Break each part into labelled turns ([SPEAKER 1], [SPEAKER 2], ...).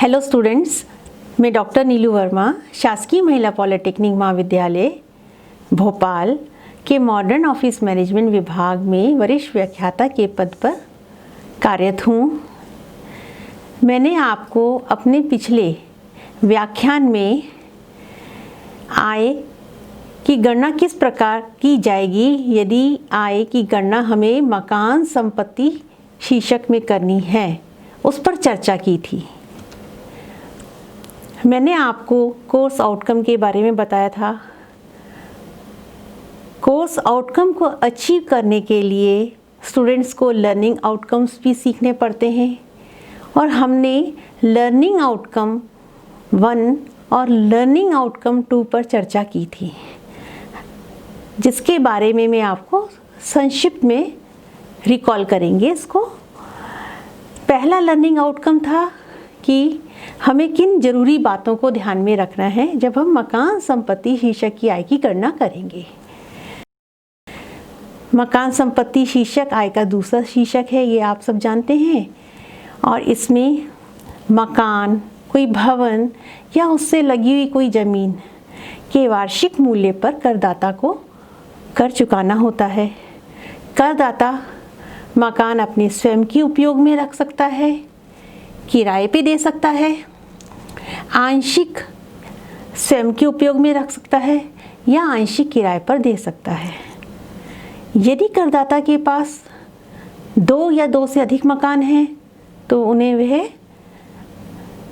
[SPEAKER 1] Hello students, मैं doctor नीलू वर्मा शासकीय महिला पॉलिटेक्निक महाविद्यालय भोपाल के मॉडर्न ऑफिस मैनेजमेंट विभाग में वरिष्ठ व्याख्याता के पद पर कार्यरत हूँ। मैंने आपको अपने पिछले व्याख्यान में आय की गणना किस प्रकार की जाएगी यदि आय की गणना हमें मकान संपत्ति शीर्षक में करनी है, उस पर चर्चा की थी। मैंने आपको कोर्स आउटकम के बारे में बताया था। कोर्स आउटकम को अचीव करने के लिए स्टूडेंट्स को लर्निंग आउटकम्स भी सीखने पड़ते हैं और हमने लर्निंग आउटकम 1 और लर्निंग आउटकम 2 पर चर्चा की थी, जिसके बारे में मैं आपको संक्षिप्त में रिकॉल करेंगे। इसको पहला लर्निंग आउटकम था कि हमें किन जरूरी बातों को ध्यान में रखना है जब हम मकान संपत्ति शीर्षक की आय की गणना करेंगे। मकान संपत्ति शीर्षक आय का दूसरा शीर्षक है, ये आप सब जानते हैं, और इसमें मकान, कोई भवन या उससे लगी हुई कोई ज़मीन के वार्षिक मूल्य पर करदाता को कर चुकाना होता है। करदाता मकान अपने स्वयं के उपयोग में रख सकता है, किराए पे दे सकता है, आंशिक स्वयं के उपयोग में रख सकता है या आंशिक किराए पर दे सकता है। यदि करदाता के पास 2 या 2 से अधिक मकान हैं तो उन्हें वह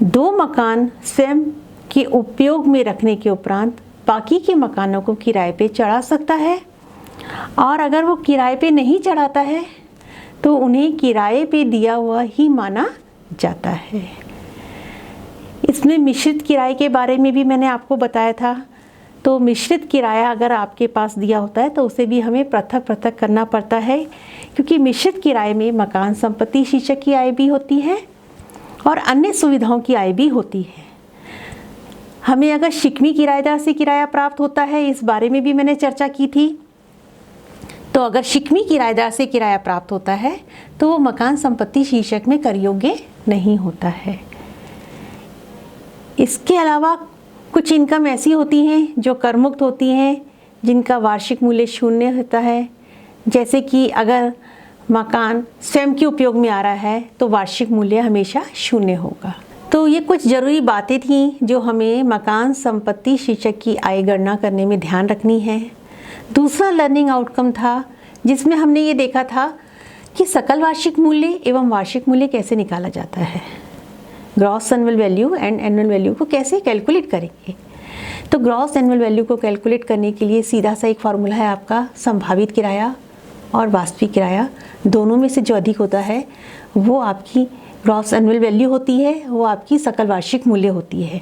[SPEAKER 1] 2 मकान स्वयं के उपयोग में रखने के उपरांत बाकी के मकानों को किराए पे चढ़ा सकता है, और अगर वो किराए पे नहीं चढ़ाता है तो उन्हें किराए पे दिया हुआ ही माना जाता है। इसमें मिश्रित किराए के बारे में भी मैंने आपको बताया था। तो मिश्रित किराया अगर आपके पास दिया होता है तो उसे भी हमें पृथक पृथक करना पड़ता है, क्योंकि मिश्रित किराए में मकान संपत्ति शीर्षक की आय भी होती है और अन्य सुविधाओं की आय भी होती है। हमें अगर शिकमी किराएदार से किराया प्राप्त होता है, इस बारे में भी मैंने चर्चा की थी। तो अगर शिकमी किराएदार से किराया प्राप्त होता है तो वो मकान संपत्ति शीर्षक में कर योग्य नहीं होता है। इसके अलावा कुछ इनकम ऐसी होती हैं जो कर मुक्त होती हैं, जिनका वार्षिक मूल्य 0 होता है। जैसे कि अगर मकान स्वयं के उपयोग में आ रहा है तो वार्षिक मूल्य हमेशा 0 होगा। तो ये कुछ ज़रूरी बातें थीं जो हमें मकान संपत्ति शीर्षक की आय गणना करने में ध्यान रखनी है। दूसरा लर्निंग आउटकम था जिसमें हमने ये देखा था कि सकल वार्षिक मूल्य एवं वार्षिक मूल्य कैसे निकाला जाता है, gross annual value and annual value को कैसे कैलकुलेट करेंगे। तो ग्रॉस एनुअल वैल्यू को कैलकुलेट करने के लिए सीधा सा एक फार्मूला है आपका, संभावित किराया और वास्तविक किराया दोनों में से जो अधिक होता है वो आपकी ग्रॉस एनुअल वैल्यू होती है, वो आपकी सकल वार्षिक मूल्य होती है।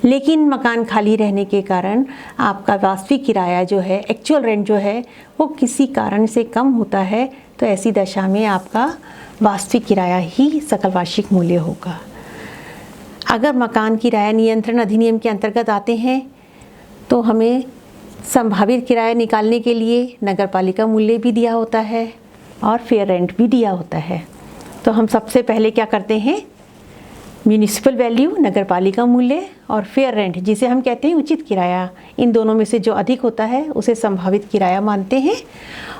[SPEAKER 1] लेकिन मकान खाली रहने के कारण आपका वास्तविक किराया जो है, एक्चुअल रेंट जो है, वो किसी कारण से कम होता है, तो ऐसी दशा में आपका वास्तविक किराया ही सकल वार्षिक मूल्य होगा। अगर मकान किराया नियंत्रण अधिनियम के अंतर्गत आते हैं तो हमें संभावित किराया निकालने के लिए नगरपालिका मूल्य भी दिया होता है और फेयर रेंट भी दिया होता है। तो हम सबसे पहले क्या करते हैं, म्यूनिसिपल वैल्यू नगरपालिका मूल्य और फेयर रेंट जिसे हम कहते हैं उचित किराया, इन दोनों में से जो अधिक होता है उसे संभावित किराया मानते हैं,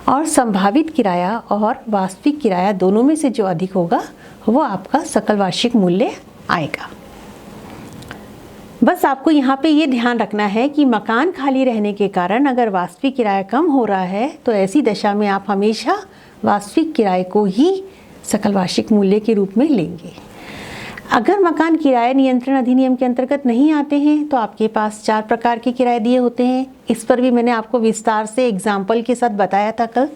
[SPEAKER 1] और संभावित किराया और वास्तविक किराया दोनों में से जो अधिक होगा वो आपका सकल वार्षिक मूल्य आएगा। बस आपको यहाँ पे ये ध्यान रखना है कि मकान खाली रहने के कारण अगर वास्तविक किराया कम हो रहा है तो ऐसी दशा में आप हमेशा वास्तविक किराए को ही सकल वार्षिक मूल्य के रूप में लेंगे। अगर मकान किराया नियंत्रण अधिनियम के अंतर्गत नहीं आते हैं तो आपके पास 4 प्रकार के किराए दिए होते हैं। इस पर भी मैंने आपको विस्तार से एग्जाम्पल के साथ बताया था कल।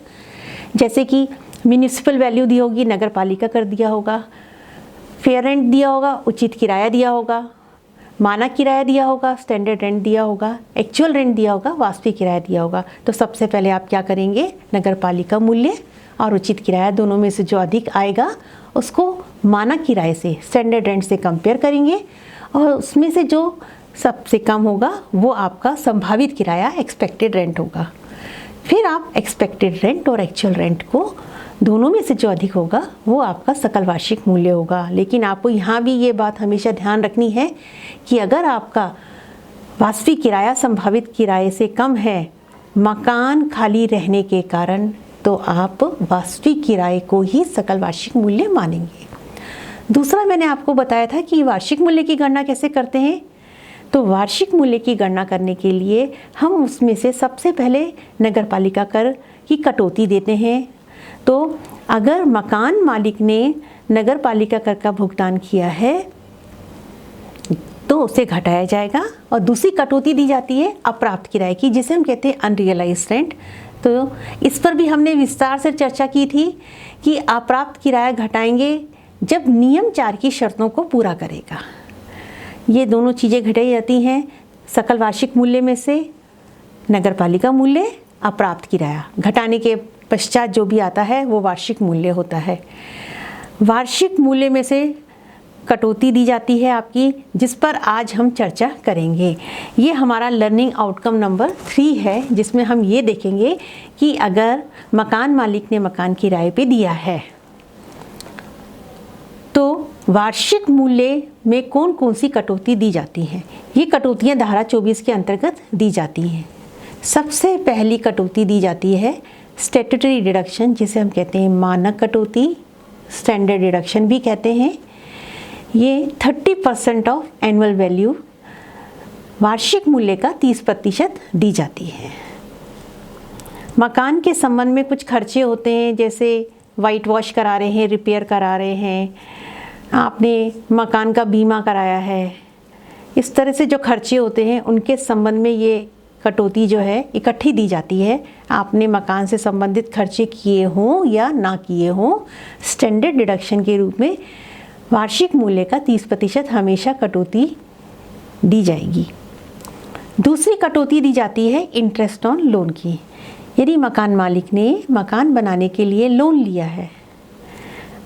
[SPEAKER 1] जैसे कि म्यूनिसिपल वैल्यू दी होगी, नगरपालिका कर दिया होगा, फेयर रेंट दिया होगा, उचित किराया दिया होगा, मानक किराया दिया होगा, स्टैंडर्ड रेंट दिया होगा, एक्चुअल रेंट दिया होगा, वास्तविक किराया दिया होगा। तो सबसे पहले आप क्या करेंगे, नगरपालिका मूल्य और उचित किराया दोनों में से जो अधिक आएगा उसको मानक किराए से, स्टैंडर्ड रेंट से कंपेयर करेंगे, और उसमें से जो सबसे कम होगा वो आपका संभावित किराया, एक्सपेक्टेड रेंट होगा। फिर आप एक्सपेक्टेड रेंट और एक्चुअल रेंट को दोनों में से जो अधिक होगा वो आपका सकल वार्षिक मूल्य होगा। लेकिन आपको यहाँ भी ये बात हमेशा ध्यान रखनी है कि अगर आपका वास्तविक किराया संभावित किराए से कम है मकान खाली रहने के कारण, तो आप वास्तविक किराए को ही सकल वार्षिक मूल्य मानेंगे। दूसरा मैंने आपको बताया था कि वार्षिक मूल्य की गणना कैसे करते हैं। तो वार्षिक मूल्य की गणना करने के लिए हम उसमें से सबसे पहले नगरपालिका कर की कटौती देते हैं। तो अगर मकान मालिक ने नगरपालिका कर का भुगतान किया है तो उसे घटाया जाएगा, और दूसरी कटौती दी जाती है अप्राप्त किराए की, जिसे हम कहते हैं अनरियलाइज्ड रेंट। तो इस पर भी हमने विस्तार से चर्चा की थी कि अप्राप्त किराया घटाएंगे जब नियम 4 की शर्तों को पूरा करेगा। ये दोनों चीज़ें घटाई जाती हैं सकल वार्षिक मूल्य में से, नगरपालिका मूल्य, अप्राप्त किराया। घटाने के पश्चात जो भी आता है वो वार्षिक मूल्य होता है। वार्षिक मूल्य में से कटौती दी जाती है आपकी, जिस पर आज हम चर्चा करेंगे। ये हमारा लर्निंग आउटकम नंबर 3 है, जिसमें हम ये देखेंगे कि अगर मकान मालिक ने मकान किराए पे दिया है तो वार्षिक मूल्य में कौन कौन सी कटौती दी जाती है। ये कटौतियाँ धारा 24 के अंतर्गत दी जाती हैं। सबसे पहली कटौती दी जाती है स्टैट्यूटरी डिडक्शन, जिसे हम कहते हैं मानक कटौती, स्टैंडर्ड डिडक्शन भी कहते हैं। ये 30% ऑफ एनुअल वैल्यू, वार्षिक मूल्य का 30% दी जाती है। मकान के संबंध में कुछ खर्चे होते हैं, जैसे वाइट वॉश करा रहे हैं, रिपेयर करा रहे हैं, आपने मकान का बीमा कराया है, इस तरह से जो खर्चे होते हैं उनके संबंध में ये कटौती जो है इकट्ठी दी जाती है। आपने मकान से संबंधित खर्चे किए हों या ना किए हों, स्टैंडर्ड डिडक्शन के रूप में वार्षिक मूल्य का 30% हमेशा कटौती दी जाएगी। दूसरी कटौती दी जाती है इंटरेस्ट ऑन लोन की। यदि मकान मालिक ने मकान बनाने के लिए लोन लिया है,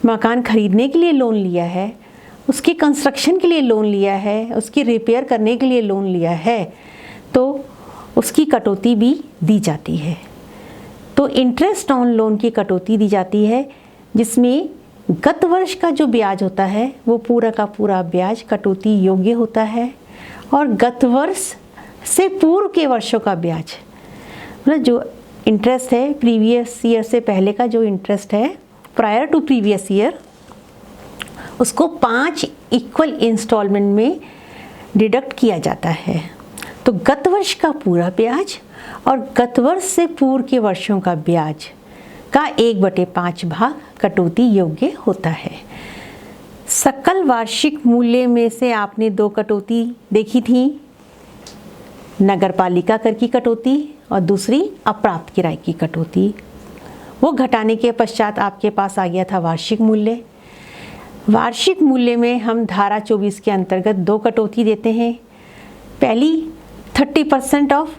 [SPEAKER 1] मकान खरीदने के लिए लोन लिया है, उसके कंस्ट्रक्शन के लिए लोन लिया है, उसकी रिपेयर करने के लिए लोन लिया है, तो उसकी कटौती भी दी जाती है। तो इंटरेस्ट ऑन लोन की कटौती दी जाती है, जिसमें गत वर्ष का जो ब्याज होता है वो पूरा का पूरा ब्याज कटौती योग्य होता है, और गत वर्ष से पूर्व के वर्षों का ब्याज, मतलब जो इंटरेस्ट है प्रीवियस ईयर से पहले का जो इंटरेस्ट है प्रायर टू प्रीवियस ईयर, उसको 5 इक्वल इंस्टॉलमेंट में डिडक्ट किया जाता है। तो गत वर्ष का पूरा ब्याज और गत वर्ष से पूर्व के वर्षों का ब्याज का 1/5 भाग कटौती योग्य होता है। सकल वार्षिक मूल्य में से आपने 2 कटौती देखी थी, नगरपालिका कर की कटौती और दूसरी अप्राप्त किराए की कटौती। वो घटाने के पश्चात आपके पास आ गया था वार्षिक मूल्य। वार्षिक मूल्य में हम धारा 24 के अंतर्गत 2 कटौती देते हैं। पहली 30% ऑफ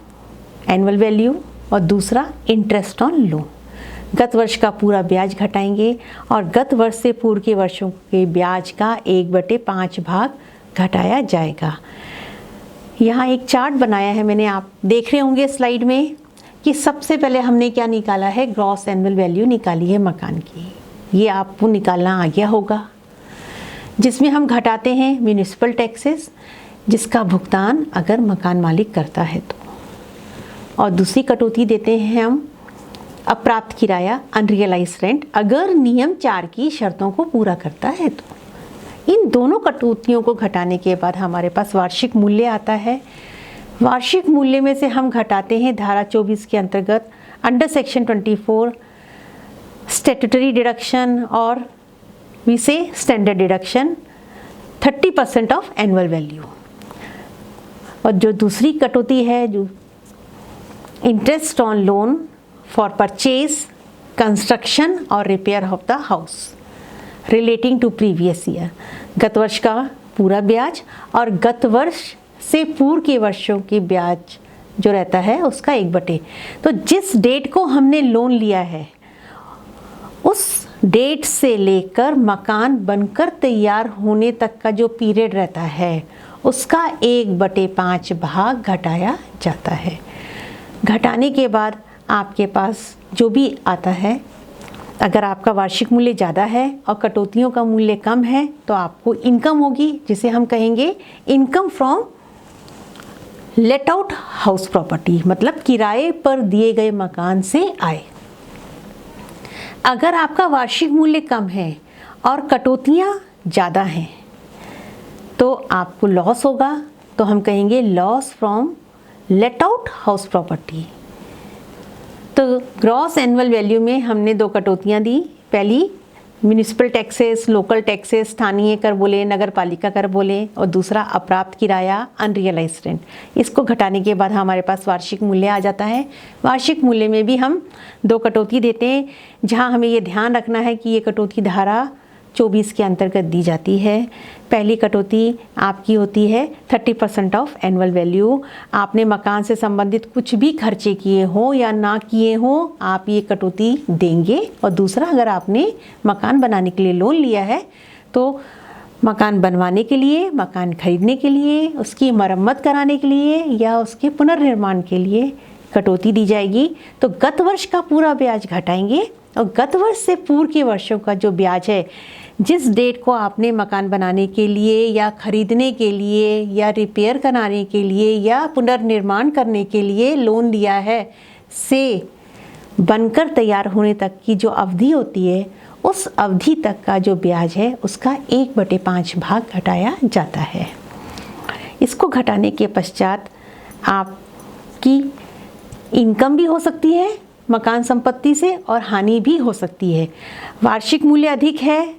[SPEAKER 1] एनुअल वैल्यू और दूसरा इंटरेस्ट ऑन लोन। गत वर्ष का पूरा ब्याज घटाएंगे और गत वर्ष से पूर्व के वर्षों के ब्याज का 1/5 भाग घटाया जाएगा। यहाँ एक चार्ट बनाया है मैंने, आप देख रहे होंगे स्लाइड में कि सबसे पहले हमने क्या निकाला है, ग्रॉस एनुअल वैल्यू निकाली है मकान की। ये आपको निकालना आ गया होगा, जिसमें हम घटाते हैं म्यूनिसिपल टैक्सेस, जिसका भुगतान अगर मकान मालिक करता है तो, और दूसरी कटौती देते हैं हम अप्राप्त किराया अनरियलाइज्ड रेंट, अगर नियम 4 की शर्तों को पूरा करता है तो। इन दोनों कटौतियों को घटाने के बाद हमारे पास वार्षिक मूल्य आता है। वार्षिक मूल्य में से हम घटाते हैं धारा 24 के अंतर्गत अंडर सेक्शन 24 स्टैट्यूटरी डिडक्शन और वी से standard deduction 30% of annual value. और जो दूसरी कटौती है, जो interest on loan for purchase, construction और repair of the house relating to previous year, गत वर्ष का पूरा ब्याज और गत वर्ष से पूर्व के वर्षों की ब्याज जो रहता है उसका 1/। तो जिस डेट को हमने लोन लिया है उस डेट से लेकर मकान बनकर तैयार होने तक का जो पीरियड रहता है उसका 1/5 भाग घटाया जाता है। घटाने के बाद आपके पास जो भी आता है अगर आपका वार्षिक मूल्य ज़्यादा है और कटौतियों का मूल्य कम है तो आपको इनकम होगी, जिसे हम कहेंगे income from let out house property, मतलब किराए पर दिए गए मकान से आय। अगर आपका वार्षिक मूल्य कम है और कटौतियाँ ज़्यादा हैं तो आपको लॉस होगा, तो हम कहेंगे loss from let out house property. तो ग्रॉस एनुअल वैल्यू में हमने दो कटौतियाँ दी। पहली म्यूनिसिपल टैक्सेस, लोकल टैक्सेस, स्थानीय कर बोले, नगर पालिका कर बोले, और दूसरा अप्राप्त किराया, अनरियलाइज्ड रेंट। इसको घटाने के बाद हमारे पास वार्षिक मूल्य आ जाता है। वार्षिक मूल्य में भी हम दो कटौती देते हैं, जहां हमें ये ध्यान रखना है कि ये कटौती धारा 24 के अंतर्गत दी जाती है। पहली कटौती आपकी होती है 30% ऑफ एनुअल वैल्यू। आपने मकान से संबंधित कुछ भी खर्चे किए हों या ना किए हों, आप ये कटौती देंगे। और दूसरा, अगर आपने मकान बनाने के लिए लोन लिया है तो मकान बनवाने के लिए, मकान खरीदने के लिए, उसकी मरम्मत कराने के लिए या उसके पुनर्निर्माण के लिए कटौती दी जाएगी। तो गत वर्ष का पूरा ब्याज घटाएंगे और गत वर्ष से पूर्व के वर्षों का जो ब्याज है, जिस डेट को आपने मकान बनाने के लिए या खरीदने के लिए या रिपेयर कराने के लिए या पुनर्निर्माण करने के लिए लोन लिया है, से बनकर तैयार होने तक की जो अवधि होती है, उस अवधि तक का जो ब्याज है उसका 1/5 भाग घटाया जाता है। इसको घटाने के पश्चात आपकी इनकम भी हो सकती है मकान संपत्ति से और हानि भी हो सकती है। वार्षिक मूल्य अधिक है,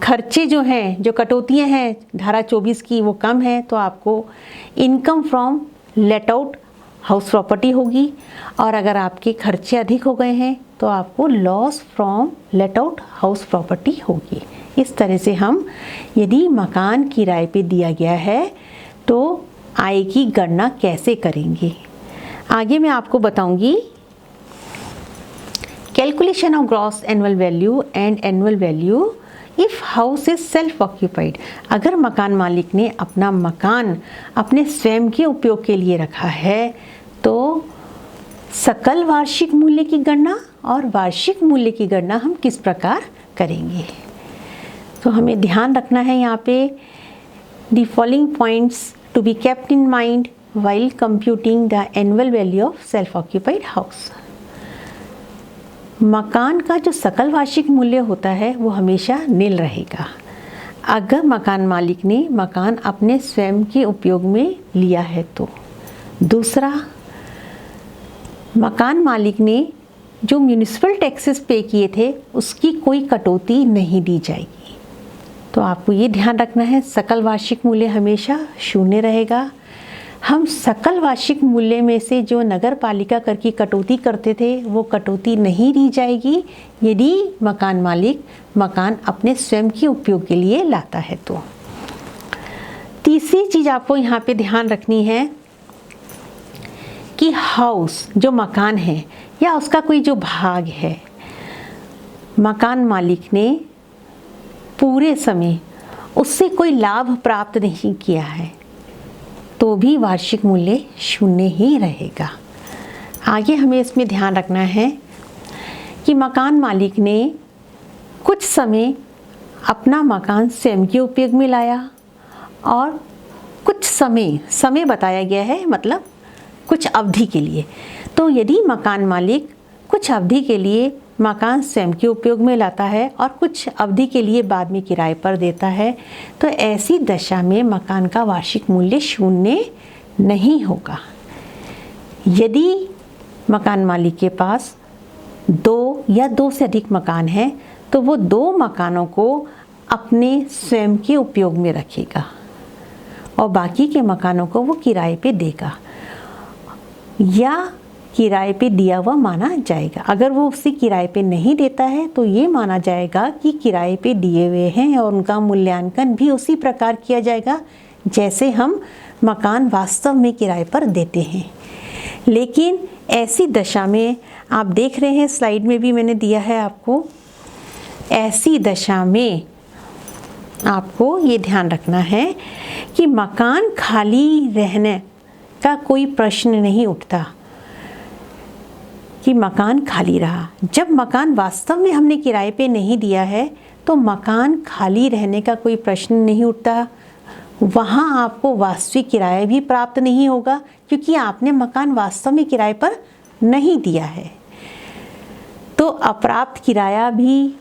[SPEAKER 1] खर्चे जो हैं, जो कटौतियाँ हैं धारा 24 की, वो कम है, तो आपको income from let out house property होगी। और अगर आपके खर्चे अधिक हो गए हैं तो आपको loss from let out house property होगी। इस तरह से हम, यदि मकान किराए पे दिया गया है तो आय की गणना कैसे करेंगे, आगे मैं आपको बताऊंगी। Calculation of gross annual value and annual value if house is self occupied. अगर मकान मालिक ने अपना मकान अपने स्वयं के उपयोग के लिए रखा है तो सकल वार्षिक मूल्य की गणना और वार्षिक मूल्य की गणना हम किस प्रकार करेंगे। तो हमें ध्यान रखना है यहाँ पे the following points to be kept in mind while computing the annual value of self-occupied house। मकान का जो सकल वार्षिक मूल्य होता है वो हमेशा नील रहेगा अगर मकान मालिक ने मकान अपने स्वयं के उपयोग में लिया है तो। दूसरा, मकान मालिक ने जो म्यूनिसिपल टैक्सेस पे किए थे उसकी कोई कटौती नहीं दी जाएगी। तो आपको ये ध्यान रखना है, सकल वार्षिक मूल्य हमेशा 0 रहेगा। हम सकल वार्षिक मूल्य में से जो नगर पालिका कर की कटौती करते थे वो कटौती नहीं दी जाएगी यदि मकान मालिक मकान अपने स्वयं के उपयोग के लिए लाता है तो। तीसरी चीज़ आपको यहाँ पे ध्यान रखनी है कि हाउस जो मकान है या उसका कोई जो भाग है, मकान मालिक ने पूरे समय उससे कोई लाभ प्राप्त नहीं किया है तो भी वार्षिक मूल्य 0 ही रहेगा। आगे हमें इसमें ध्यान रखना है कि मकान मालिक ने कुछ समय अपना मकान स्वयं के उपयोग में लाया और कुछ समय बताया गया है, मतलब कुछ अवधि के लिए। तो यदि मकान मालिक कुछ अवधि के लिए मकान स्वयं के उपयोग में लाता है और कुछ अवधि के लिए बाद में किराए पर देता है तो ऐसी दशा में मकान का वार्षिक मूल्य 0 नहीं होगा। यदि मकान मालिक के पास 2 या 2 से अधिक मकान हैं तो वो 2 मकानों को अपने स्वयं के उपयोग में रखेगा और बाकी के मकानों को वो किराए पे देगा या किराए पे दिया हुआ माना जाएगा। अगर वो उसे किराए पे नहीं देता है तो ये माना जाएगा कि किराए पे दिए हुए हैं और उनका मूल्यांकन भी उसी प्रकार किया जाएगा जैसे हम मकान वास्तव में किराए पर देते हैं। लेकिन ऐसी दशा में आप देख रहे हैं, स्लाइड में भी मैंने दिया है आपको, ऐसी दशा में आपको ये ध्यान रखना है कि मकान खाली रहने का कोई प्रश्न नहीं उठता। कि मकान खाली रहा। जब मकान वास्तव में हमने किराए पे नहीं दिया है तो मकान खाली रहने का कोई प्रश्न नहीं उठता। वहाँ आपको वास्तविक किराया भी प्राप्त नहीं होगा क्योंकि आपने मकान वास्तव में किराए पर नहीं दिया है। तो अप्राप्त किराया भी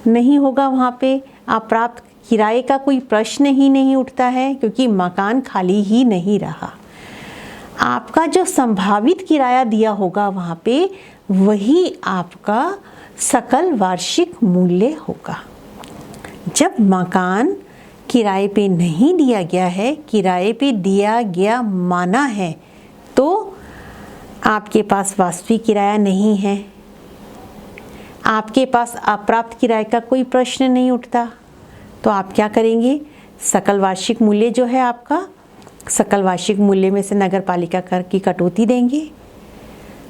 [SPEAKER 1] नहीं होगा, वहाँ पे अप्राप्त किराए का कोई प्रश्न ही नहीं उठता है क्योंकि मकान खाली ही नहीं रहा। आपका जो संभावित किराया दिया होगा वहाँ पे वही आपका सकल वार्षिक मूल्य होगा। जब मकान किराए पे नहीं दिया गया है, किराए पे दिया गया माना है, तो आपके पास वास्तविक किराया नहीं है, आपके पास अप्राप्त किराए का कोई प्रश्न नहीं उठता। तो आप क्या करेंगे, सकल वार्षिक मूल्य जो है आपका, सकल वार्षिक मूल्य में से नगर पालिका कर की कटौती देंगे,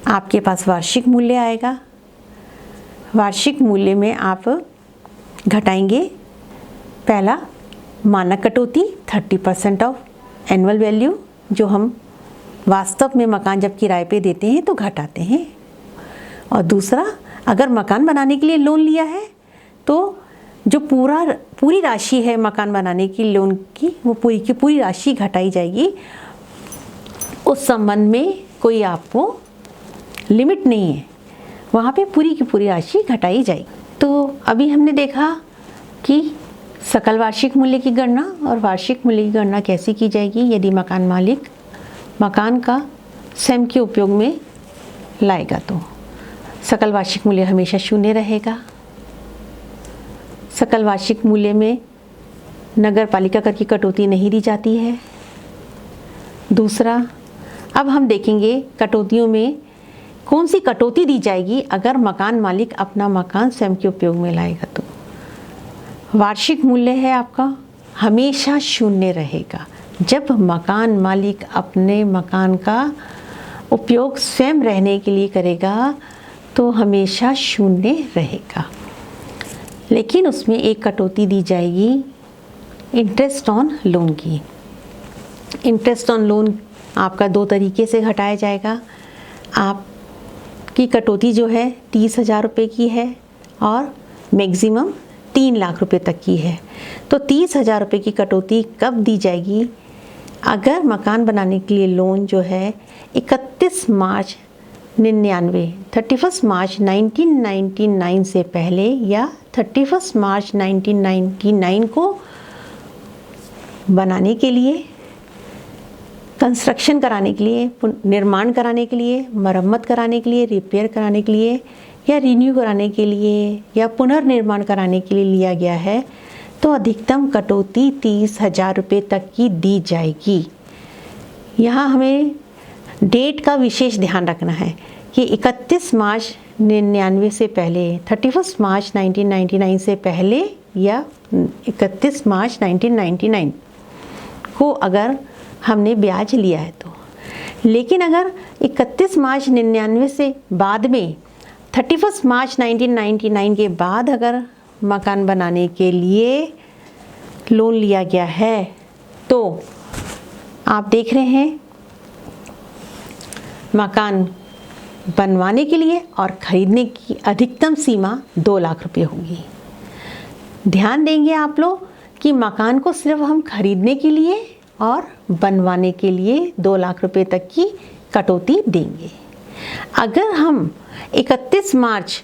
[SPEAKER 1] आपके पास वार्षिक मूल्य आएगा। वार्षिक मूल्य में आप घटाएंगे पहला मानक कटौती 30% ऑफ एनुअल वैल्यू, जो हम वास्तव में मकान जब किराए पे देते हैं तो घटाते हैं। और दूसरा, अगर मकान बनाने के लिए लोन लिया है तो जो पूरी राशि है मकान बनाने की लोन की, वो पूरी की पूरी राशि घटाई जाएगी। उस संबंध में कोई आपको लिमिट नहीं है, वहाँ पे पूरी की पूरी राशि घटाई जाएगी। तो अभी हमने देखा कि सकल वार्षिक मूल्य की गणना और वार्षिक मूल्य की गणना कैसे की जाएगी यदि मकान मालिक मकान का स्वयं के उपयोग में लाएगा। तो सकल वार्षिक मूल्य हमेशा शून्य रहेगा। सकल वार्षिक मूल्य में नगर पालिका कर की कटौती नहीं दी जाती है। दूसरा, अब हम देखेंगे कटौतियों में कौन सी कटौती दी जाएगी अगर मकान मालिक अपना मकान स्वयं के उपयोग में लाएगा। तो वार्षिक मूल्य है आपका हमेशा शून्य रहेगा। जब मकान मालिक अपने मकान का उपयोग स्वयं रहने के लिए करेगा तो हमेशा शून्य रहेगा। लेकिन उसमें एक कटौती दी जाएगी इंटरेस्ट ऑन लोन की। इंटरेस्ट ऑन लोन आपका 2 तरीके से घटाया जाएगा। आपकी कटौती जो है 30,000 रुपये की है और मैक्सिमम 3 लाख रुपए तक की है। तो 30,000 रुपये की कटौती कब दी जाएगी, अगर मकान बनाने के लिए लोन जो है 31 मार्च 31 मार्च 1999 से पहले या 31 मार्च 1999 को बनाने के लिए, कंस्ट्रक्शन कराने के लिए, निर्माण कराने के लिए, मरम्मत कराने के लिए, रिपेयर कराने के लिए या रिन्यू कराने के लिए या पुनर्निर्माण कराने के लिए लिया गया है तो अधिकतम कटौती 30,000 रुपये तक की दी जाएगी। यहाँ हमें डेट का विशेष ध्यान रखना है कि 31 मार्च 99 से पहले, 31 मार्च 1999 से पहले या 31 मार्च 1999 को अगर हमने ब्याज लिया है तो। लेकिन अगर 31 मार्च 99 से बाद में 31 मार्च 1999 के बाद अगर मकान बनाने के लिए लोन लिया गया है तो आप देख रहे हैं मकान बनवाने के लिए और ख़रीदने की अधिकतम सीमा 2 लाख रुपये होगी। ध्यान देंगे आप लोग कि मकान को सिर्फ हम खरीदने के लिए और बनवाने के लिए 2 लाख रुपये तक की कटौती देंगे। अगर हम 31 मार्च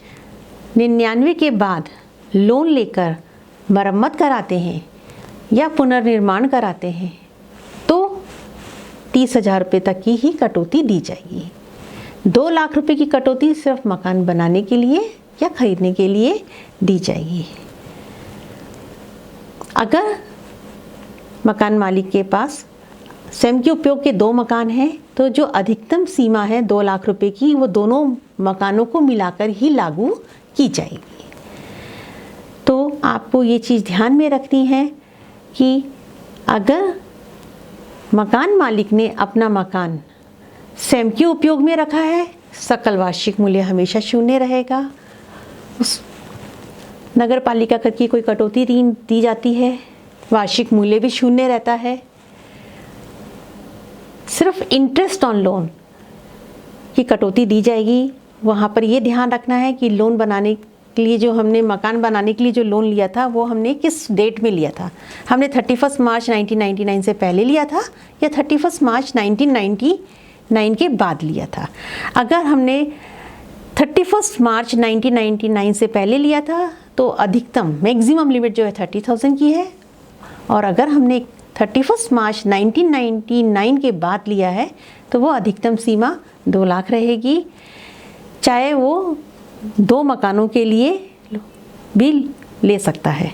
[SPEAKER 1] 99 के बाद लोन लेकर मरम्मत कराते हैं या पुनर्निर्माण कराते हैं तो 30,000 रुपये तक की ही कटौती दी जाएगी। 2 लाख रुपए की कटौती सिर्फ मकान बनाने के लिए या खरीदने के लिए दी जाएगी। अगर मकान मालिक के पास स्वयं के उपयोग के 2 मकान हैं तो जो अधिकतम सीमा है 2 लाख रुपए की, वो दोनों मकानों को मिलाकर ही लागू की जाएगी। तो आपको ये चीज़ ध्यान में रखनी है कि अगर मकान मालिक ने अपना मकान स्वयं के उपयोग में रखा है, सकल वार्षिक मूल्य हमेशा शून्य रहेगा। उस नगर पालिका कर की कोई कटौती दी जाती है, वार्षिक मूल्य भी शून्य रहता है। सिर्फ इंटरेस्ट ऑन लोन की कटौती दी जाएगी वहाँ पर ये ध्यान रखना है कि लोन बनाने के लिए जो हमने मकान बनाने के लिए जो लोन लिया था वो हमने किस डेट में लिया था। हमने 31 मार्च 1999 से पहले लिया था या 31 मार्च 1999 के बाद लिया था। अगर हमने 31 मार्च 1999 से पहले लिया था तो अधिकतम मैक्सिमम लिमिट जो है 30,000 की है, और अगर हमने 31 मार्च 1999 के बाद लिया है तो वो अधिकतम सीमा 2 लाख रहेगी, चाहे वो 2 मकानों के लिए भी ले सकता है।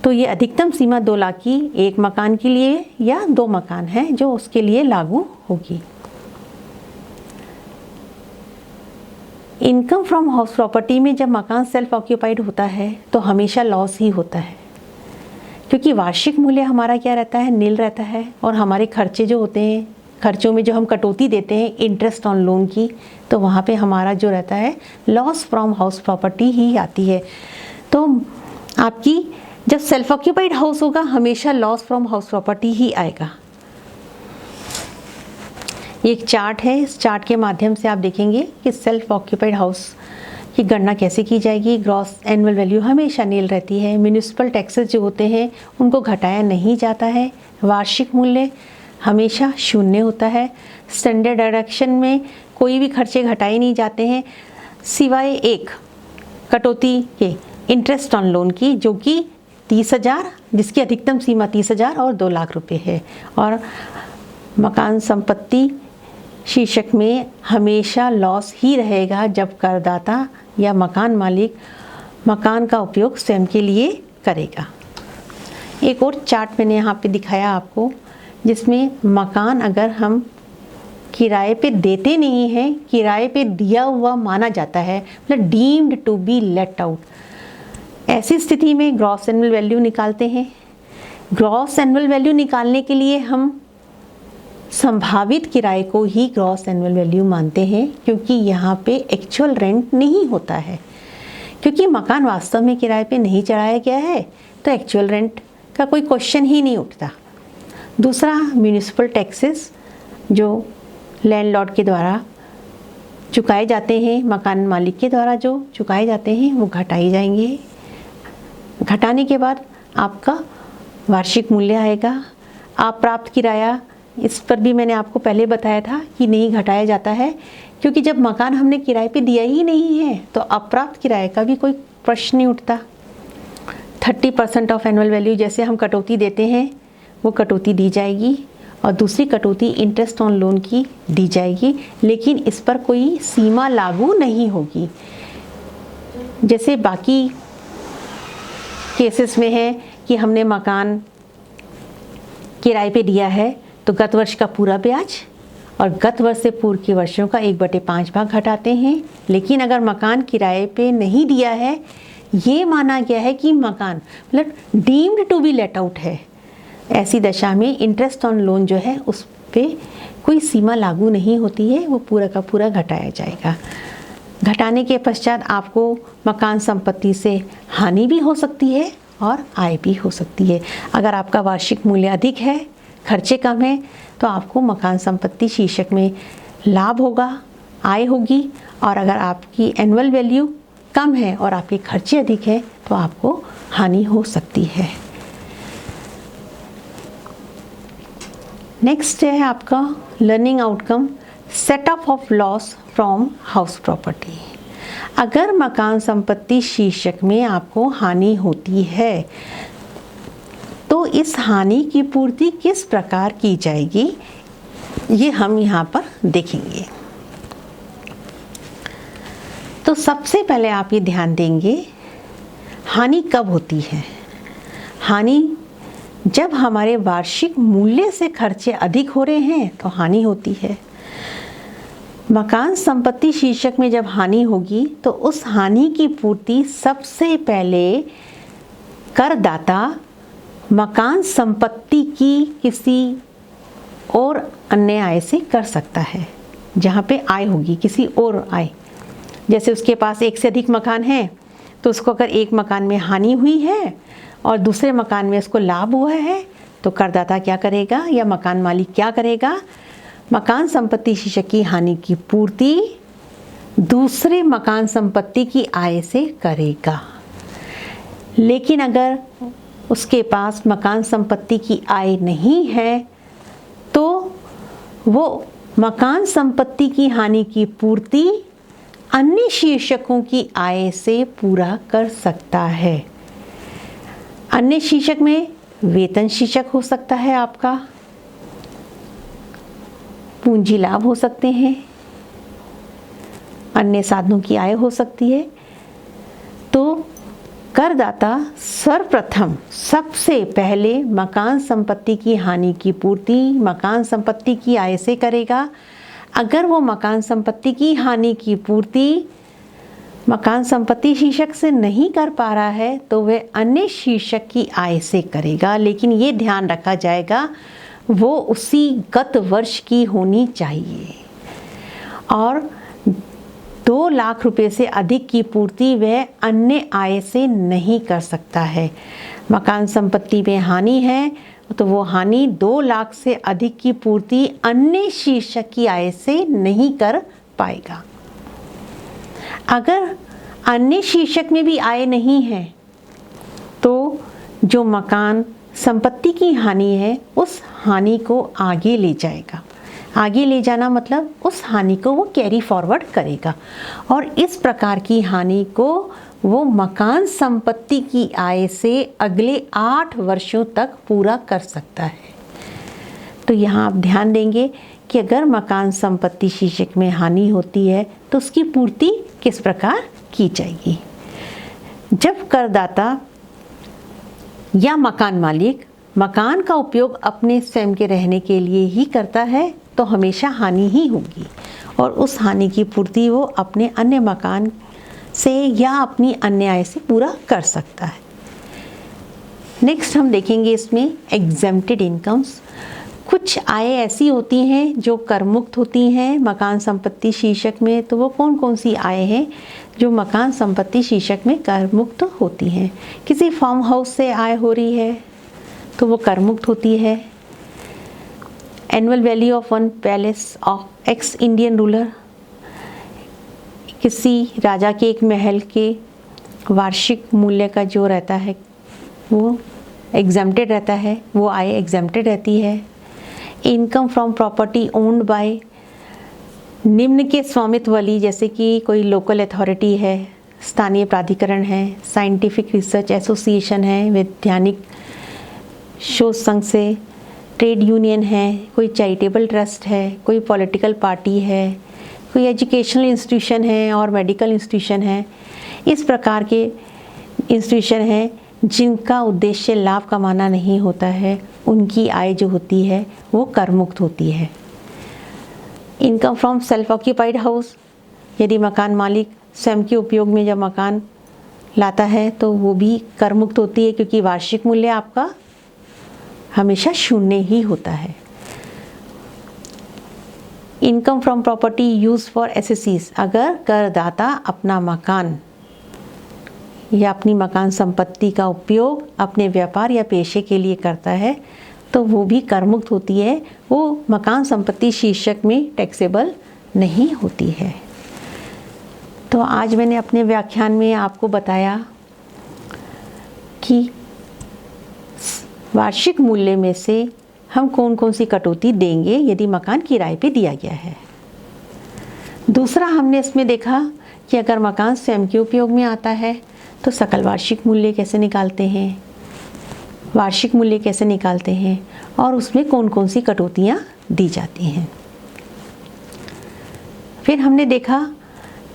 [SPEAKER 1] तो ये अधिकतम सीमा 2 लाख की एक मकान के लिए या 2 मकान है जो उसके लिए लागू होगी। इनकम फ्रॉम हाउस प्रॉपर्टी में जब मकान सेल्फ ऑक्यूपाइड होता है तो हमेशा लॉस ही होता है, क्योंकि वार्षिक मूल्य हमारा क्या रहता है, नील रहता है, और हमारे खर्चे जो होते हैं, खर्चों में जो हम कटौती देते हैं इंटरेस्ट ऑन लोन की, तो वहाँ पे हमारा जो रहता है लॉस फ्रॉम हाउस प्रॉपर्टी ही आती है। तो आपकी जब सेल्फ ऑक्यूपाइड हाउस होगा हमेशा लॉस फ्रॉम हाउस प्रॉपर्टी ही आएगा। ये एक चार्ट है, इस चार्ट के माध्यम से आप देखेंगे कि सेल्फ ऑक्यूपाइड हाउस की गणना कैसे की जाएगी। ग्रॉस एनुअल वैल्यू हमेशा नील रहती है, म्यूनिसिपल टैक्सेस जो होते हैं उनको घटाया नहीं जाता है, वार्षिक मूल्य हमेशा शून्य होता है, स्टैंडर्ड डिडक्शन में कोई भी खर्चे घटाए नहीं जाते हैं सिवाय एक कटौती के इंटरेस्ट ऑन लोन की, जो कि 30,000, जिसकी अधिकतम सीमा 30,000 और 2 लाख रुपए है। और मकान संपत्ति शीर्षक में हमेशा लॉस ही रहेगा जब करदाता या मकान मालिक मकान का उपयोग स्वयं के लिए करेगा। एक और चार्ट मैंने यहाँ पे दिखाया आपको, जिसमें मकान अगर हम किराए पे देते नहीं हैं, किराए पे दिया हुआ माना जाता है, मतलब deemed to be let out, ऐसी स्थिति में ग्रॉस एनुअल वैल्यू निकालते हैं। ग्रॉस एनुअल वैल्यू निकालने के लिए हम संभावित किराए को ही ग्रॉस एनुअल वैल्यू मानते हैं, क्योंकि यहाँ पे एक्चुअल रेंट नहीं होता है, क्योंकि मकान वास्तव में किराए पे नहीं चढ़ाया गया है तो एक्चुअल रेंट का कोई क्वेश्चन ही नहीं उठता। दूसरा, म्यूनिसिपल टैक्सेस जो लैंडलॉर्ड के द्वारा चुकाए जाते हैं, मकान मालिक के द्वारा जो चुकाए जाते हैं वो घटाए जाएंगे। घटाने के बाद आपका वार्षिक मूल्य आएगा। आप प्राप्त किराया, इस पर भी मैंने आपको पहले बताया था कि नहीं घटाया जाता है, क्योंकि जब मकान हमने किराए पे दिया ही नहीं है तो अप्राप्त किराए का भी कोई प्रश्न नहीं उठता। 30% ऑफ एनुअल वैल्यू जैसे हम कटौती देते हैं वो कटौती दी जाएगी, और दूसरी कटौती इंटरेस्ट ऑन लोन की दी जाएगी, लेकिन इस पर कोई सीमा लागू नहीं होगी। जैसे बाकी केसेस में है कि हमने मकान किराए पे दिया है तो गत वर्ष का पूरा ब्याज और गत वर्ष से पूर्व के वर्षों का 1/5 भाग घटाते हैं। लेकिन अगर मकान किराए पे नहीं दिया है, ये माना गया है कि मकान मतलब deemed to be let out है, ऐसी दशा में इंटरेस्ट ऑन लोन जो है उस पर कोई सीमा लागू नहीं होती है, वो पूरा का पूरा घटाया जाएगा। घटाने के पश्चात आपको मकान संपत्ति से हानि भी हो सकती है और आय भी हो सकती है। अगर आपका वार्षिक मूल्य अधिक है, खर्चे कम है, तो आपको मकान संपत्ति शीर्षक में लाभ होगा, आय होगी, और अगर आपकी एनुअल वैल्यू कम है और आपके खर्चे अधिक है तो आपको हानि हो सकती है। नेक्स्ट है आपका learning outcome, set of of loss from house property. अगर मकान संपत्ति शीर्षक में आपको हानि होती है तो इस हानि की पूर्ति किस प्रकार की जाएगी, ये हम यहाँ पर देखेंगे। तो सबसे पहले आप ये ध्यान देंगे, हानि कब होती है। हानि जब हमारे वार्षिक मूल्य से खर्चे अधिक हो रहे हैं तो हानि होती है। मकान संपत्ति शीर्षक में जब हानि होगी तो उस हानि की पूर्ति सबसे पहले करदाता मकान संपत्ति की किसी और अन्य आय से कर सकता है, जहाँ पे आय होगी किसी और आय। जैसे उसके पास एक से अधिक मकान है तो उसको अगर एक मकान में हानि हुई है और दूसरे मकान में उसको लाभ हुआ है तो करदाता क्या करेगा या मकान मालिक क्या करेगा, मकान संपत्ति शीर्षक की हानि की पूर्ति दूसरे मकान संपत्ति की आय से करेगा। लेकिन अगर उसके पास मकान संपत्ति की आय नहीं है तो वो मकान संपत्ति की हानि की पूर्ति अन्य शीर्षकों की आय से पूरा कर सकता है। अन्य शीर्षक में वेतन शीर्षक हो सकता है, आपका पूंजी लाभ हो सकते हैं, अन्य साधनों की आय हो सकती है। तो करदाता सर्वप्रथम सबसे पहले मकान संपत्ति की हानि की पूर्ति मकान संपत्ति की आय से करेगा। अगर वो मकान संपत्ति की हानि की पूर्ति मकान संपत्ति शीर्षक से नहीं कर पा रहा है तो वह अन्य शीर्षक की आय से करेगा। लेकिन ये ध्यान रखा जाएगा वो उसी गत वर्ष की होनी चाहिए और 2 लाख रुपए से अधिक की पूर्ति वह अन्य आय से नहीं कर सकता है। मकान संपत्ति में हानि है तो वो हानि 2 लाख से अधिक की पूर्ति अन्य शीर्षक की आय से नहीं कर पाएगा। अगर अन्य शीर्षक में भी आय नहीं है तो जो मकान संपत्ति की हानि है उस हानि को आगे ले जाएगा। आगे ले जाना मतलब उस हानि को वो कैरी फॉरवर्ड करेगा और इस प्रकार की हानि को वो मकान संपत्ति की आय से अगले 8 वर्षों तक पूरा कर सकता है। तो यहाँ आप ध्यान देंगे कि अगर मकान संपत्ति शीर्षक में हानि होती है तो उसकी पूर्ति किस प्रकार की जाएगी। जब करदाता या मकान मालिक मकान का उपयोग अपने स्वयं के रहने के लिए ही करता है तो हमेशा हानि ही होगी और उस हानि की पूर्ति वो अपने अन्य मकान से या अपनी अन्य आय से पूरा कर सकता है। नेक्स्ट हम देखेंगे इसमें एग्जेम्प्टेड इनकम्स। कुछ आय ऐसी होती हैं जो कर मुक्त होती हैं मकान संपत्ति शीर्षक में। तो वो कौन कौन सी आय हैं जो मकान संपत्ति शीर्षक में कर मुक्त होती हैं। किसी फार्म हाउस से आय हो रही है तो वो कर मुक्त होती है। Annual value of one palace of x Indian ruler, किसी राजा के एक महल के वार्षिक मूल्य का जो रहता है वो एग्जेम्प्टेड रहता है, वो आय एग्जेम्प्टेड रहती है। Income from property owned by निम्न के स्वामित्व वाली, जैसे कि कोई लोकल अथॉरिटी है, स्थानीय प्राधिकरण है, साइंटिफिक रिसर्च एसोसिएशन है, वैज्ञानिक शोध संघ से, ट्रेड यूनियन है, कोई चैरिटेबल ट्रस्ट है, कोई पॉलिटिकल पार्टी है, कोई एजुकेशनल इंस्टीट्यूशन है और मेडिकल इंस्टीट्यूशन है। इस प्रकार के इंस्टीट्यूशन हैं जिनका उद्देश्य लाभ कमाना नहीं होता है, उनकी आय जो होती है वो कर मुक्त होती है। Income from self occupied house, यदि मकान मालिक स्वयं के उपयोग में जब मकान लाता है तो वो भी कर मुक्त होती है क्योंकि वार्षिक मूल्य आपका हमेशा 0 ही होता है। Income from property use for assessees, अगर करदाता अपना मकान या अपनी मकान संपत्ति का उपयोग अपने व्यापार या पेशे के लिए करता है तो वो भी कर मुक्त होती है, वो मकान संपत्ति शीर्षक में टैक्सेबल नहीं होती है। तो आज मैंने अपने व्याख्यान में आपको बताया कि वार्षिक मूल्य में से हम कौन कौन सी कटौती देंगे यदि मकान किराए पे दिया गया है। दूसरा हमने इसमें देखा कि अगर मकान स्वयं के उपयोग में आता है तो सकल वार्षिक मूल्य कैसे निकालते हैं, वार्षिक मूल्य कैसे निकालते हैं और उसमें कौन कौन सी कटौतियाँ दी जाती हैं। फिर हमने देखा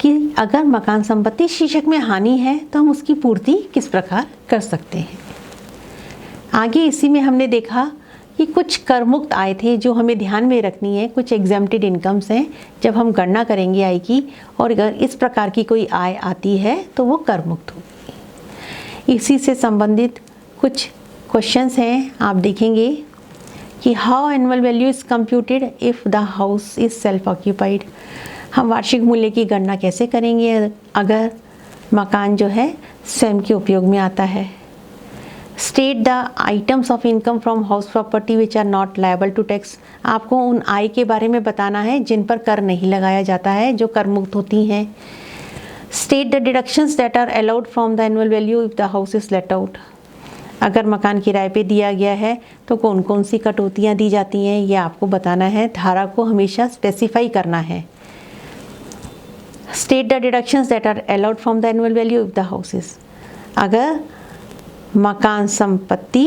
[SPEAKER 1] कि अगर मकान संपत्ति शीर्षक में हानि है तो हम उसकी पूर्ति किस प्रकार कर सकते हैं। आगे इसी में हमने देखा कि कुछ कर मुक्त आय थे जो हमें ध्यान में रखनी है, कुछ एग्जेम्प्टेड इनकम्स हैं जब हम गणना करेंगे आय की, और अगर इस प्रकार की कोई आय आती है तो वो कर मुक्त होगी। इसी से संबंधित कुछ क्वेश्चंस हैं, आप देखेंगे कि how annual value is computed if the house is self occupied. हम वार्षिक मूल्य की गणना कैसे करेंगे अगर मकान जो है स्वयं के उपयोग में आता है। State the items of income from house property which are not liable to tax. आपको उन आय के बारे में बताना है जिन पर कर नहीं लगाया जाता है, जो कर मुक्त होती हैं। State the deductions that are allowed from the annual value if the house is let out. अगर मकान किराए पे दिया गया है तो कौन कौन सी कटौतियाँ दी जाती हैं, ये आपको बताना है। धारा को हमेशा स्पेसिफाई करना है। State the deductions that are allowed from the annual value if the house is. अगर मकान संपत्ति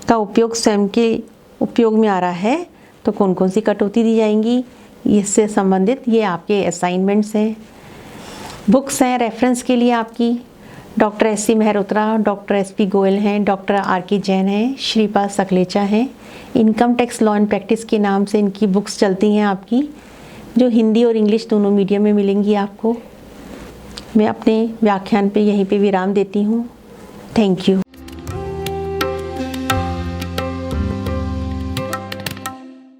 [SPEAKER 1] का उपयोग स्वयं के उपयोग में आ रहा है तो कौन कौन सी कटौती दी जाएंगी, इससे संबंधित ये आपके असाइनमेंट्स हैं। बुक्स हैं रेफरेंस के लिए आपकी, doctor SC. Mehrotra, doctor SP. Goyal हैं, डॉक्टर आर.के. जैन हैं, श्रीपाद सकलेचा हैं। Income tax law and practice के नाम से इनकी बुक्स चलती हैं आपकी, जो हिंदी और इंग्लिश दोनों मीडियम में मिलेंगी आपको। मैं अपने व्याख्यान पे यहीं पे विराम देती हूँ। Thank you.